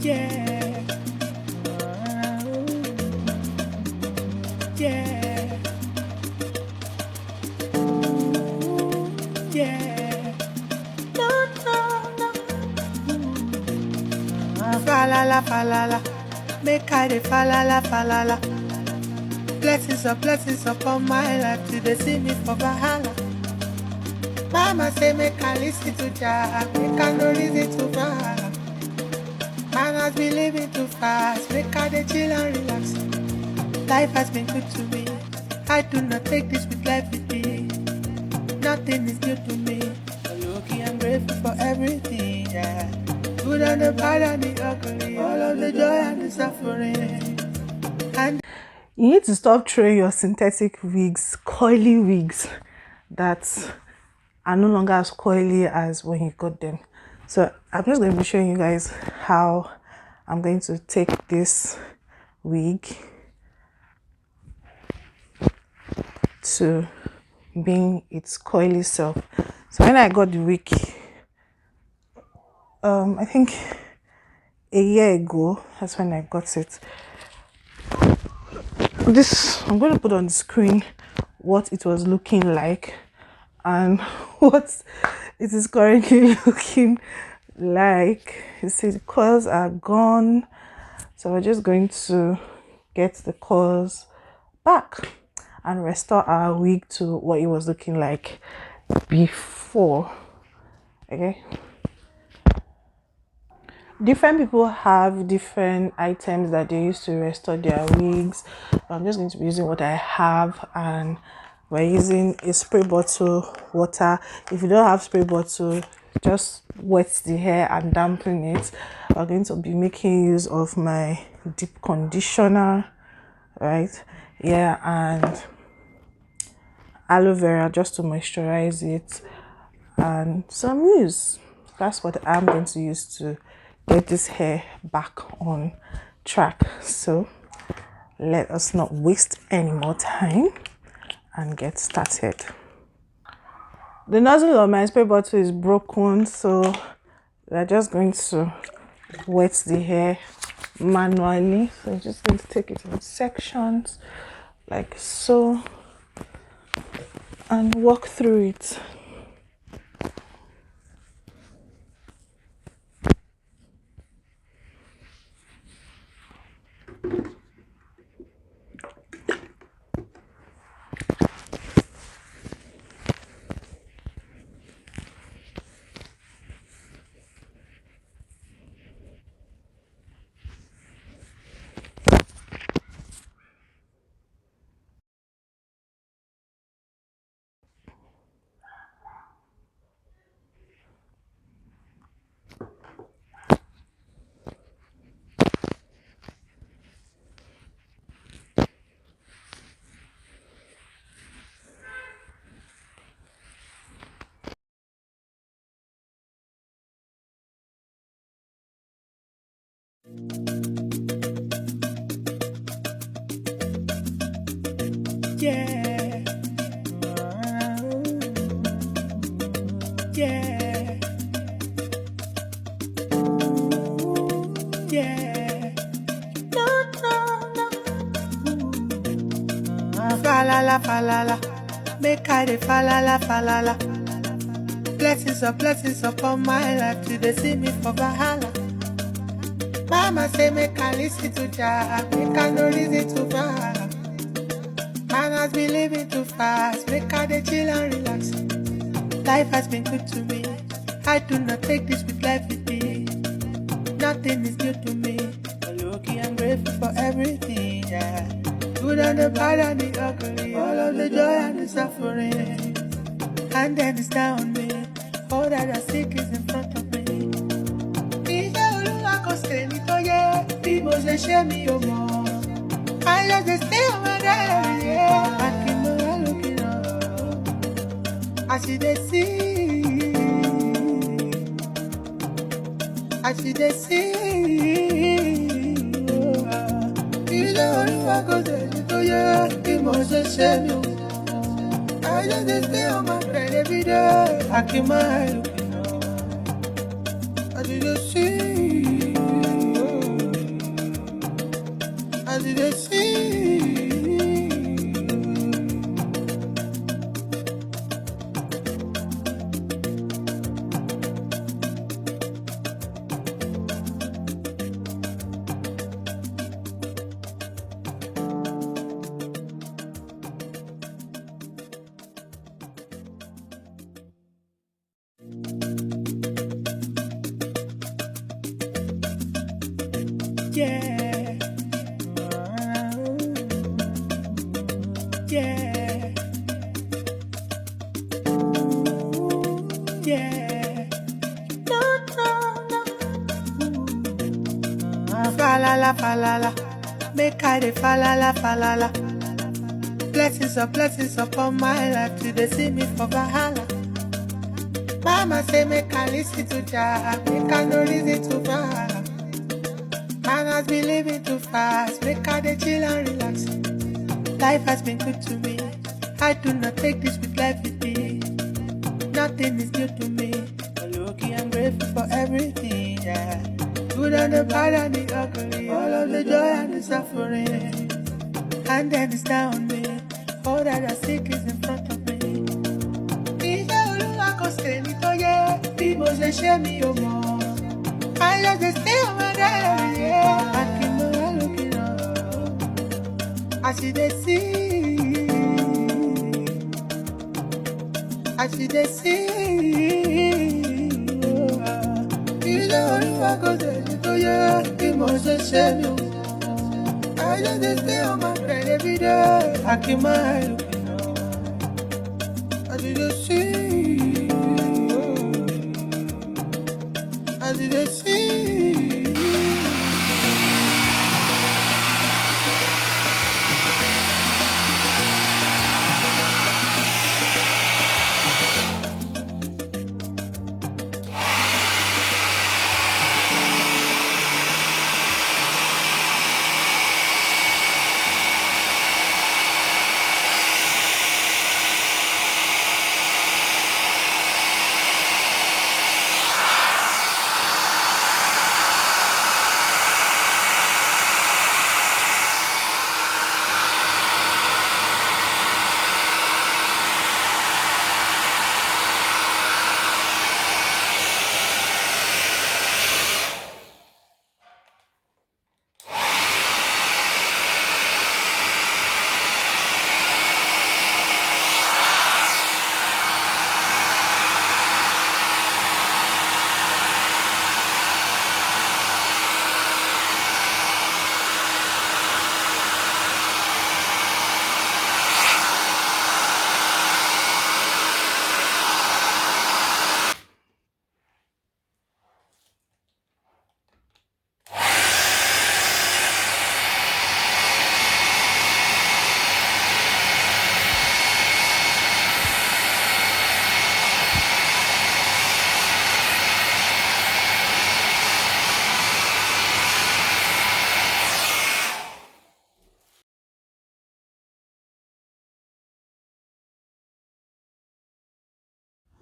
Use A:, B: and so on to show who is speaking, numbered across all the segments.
A: Yeah. Yeah. Yeah. No, no, no. Falala, falala. Make I de falala, falala. Blessings upon my life till they see me for Bahala. Mama say make I listen to Jah, make I no reason to far. Man has been living too fast, make I de chill and relax. Life has been good to me, I do not take this with life with me. Nothing is new to me, I'm lucky and grateful for everything, yeah. Good and the bad and the ugly, all of the joy and the suffering. And you need to stop throwing your synthetic wigs, coily wigs that are no longer as coily as when you got them. So I'm just going to be showing you guys how I'm going to take this wig to being its coily self. So when I got the wig, I think a year ago, that's when I got it. This, I'm going to put on the screen what it was looking like and what it is currently looking like. You see the curls are gone, so we're just going to get the curls back and restore our wig to what it was looking like before. Okay, different people have different items that they use to restore their wigs. I'm just going to be using what I have, and we're using a spray bottle, water. If you don't have spray bottle, just wet the hair and dampen it. I'm going to be making use of my deep conditioner, right? Yeah, and aloe vera just to moisturize it, and some mousse. That's what I'm going to use to get this hair back on track. So let us not waste any more time and get started. The nozzle of my spray bottle is broken, so we're just going to wet the hair manually. So I'm just going to take it in sections like so and walk through it. Yeah. Yeah. Yeah. No, no, no. Falala, falala. Make I de falala, falala. Blessings upon my life till they see me for Bahala. Mama say make I listen to Jah, make I no reason to far. Man has been living too fast, make I de chill and relax. Life has been good to me, I do not take this with life with me. Nothing is new to me, I'm lucky and grateful for everything, yeah. Good and the bad and the ugly, all of the joy and the suffering. And then it's down on me, all that I seek is in front of me. People say share me your more. I let them stay over there, yeah. I keep my looking up. I see they see. I see they see. You know I go there, yeah. People say share me your more. I let them stay on my bed every day. I keep my looking up. I see they see. you dey see. Yeah. Yeah. Yeah. No, no, no. Falala, falala. Make I dey falala, falala. Blessings upon my life. Today see me for Bahala. Mama say make I listen to Jah. Make I no reason to far. Man has been living too fast. Make I dey chill and relax. Life has been good to me. I do not take this with life with me. Nothing is new to me. But looking, I'm grateful for everything, yeah. Good and the bad and the ugly. All of the joy and the suffering. And then it's down on me. All that I seek is in front of me. Iṣẹ́ Olúwa kò sẹ́ni tó yẹ bí mo ṣe ṣe mi ò mọ̀. I just dey stay on my diary, yeah. I keep my eye looking up. As you dey see, as you dey see. Iṣẹ́ Olúwa kò sẹ́ni tó yẹ bí mo ṣe ṣe mi ò mọ̀. I just dey stay on my grind every day. I keep my eye looking up. As you dey see, as you dey see.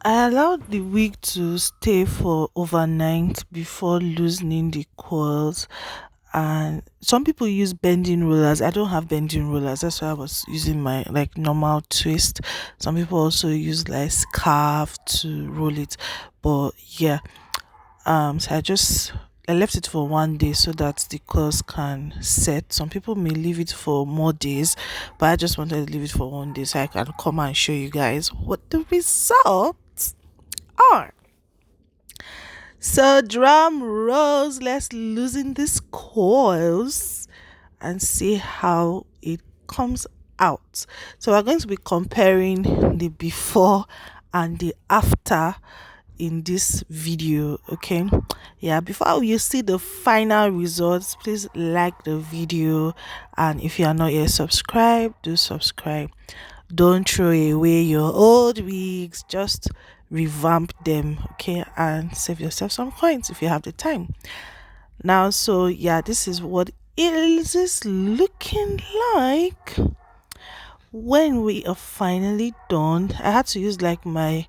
A: I allowed the wig to stay for overnight before loosening the coils. And some people use bending rollers. I don't have bending rollers. That's why I was using my like normal twist. Some people also use like scarf to roll it. But yeah, so I left it for 1 day so that the coils can set. Some people may leave it for more days, but I just wanted to leave it for 1 day so I can come and show you guys what the results are. So drum rolls, let's loosen these coils and see how it comes out. So we're going to be comparing the before and the after in this video. Okay, yeah, before you see the final results, please like the video, and if you are not yet subscribed, do subscribe. Don't throw away your old wigs, just revamp them, okay, and save yourself some coins if you have the time. Now, so yeah, this is what it is looking like when we are finally done. I had to use like my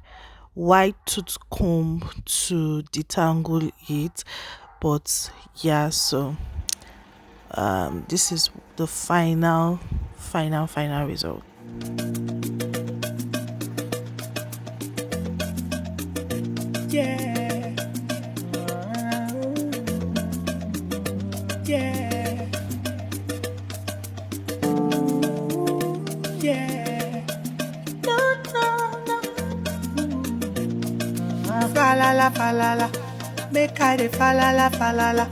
A: white tooth comb to detangle it, but yeah, so this is the final result. Yeah, yeah, yeah. No, no, no. Falala, falala, make I de falala, falala.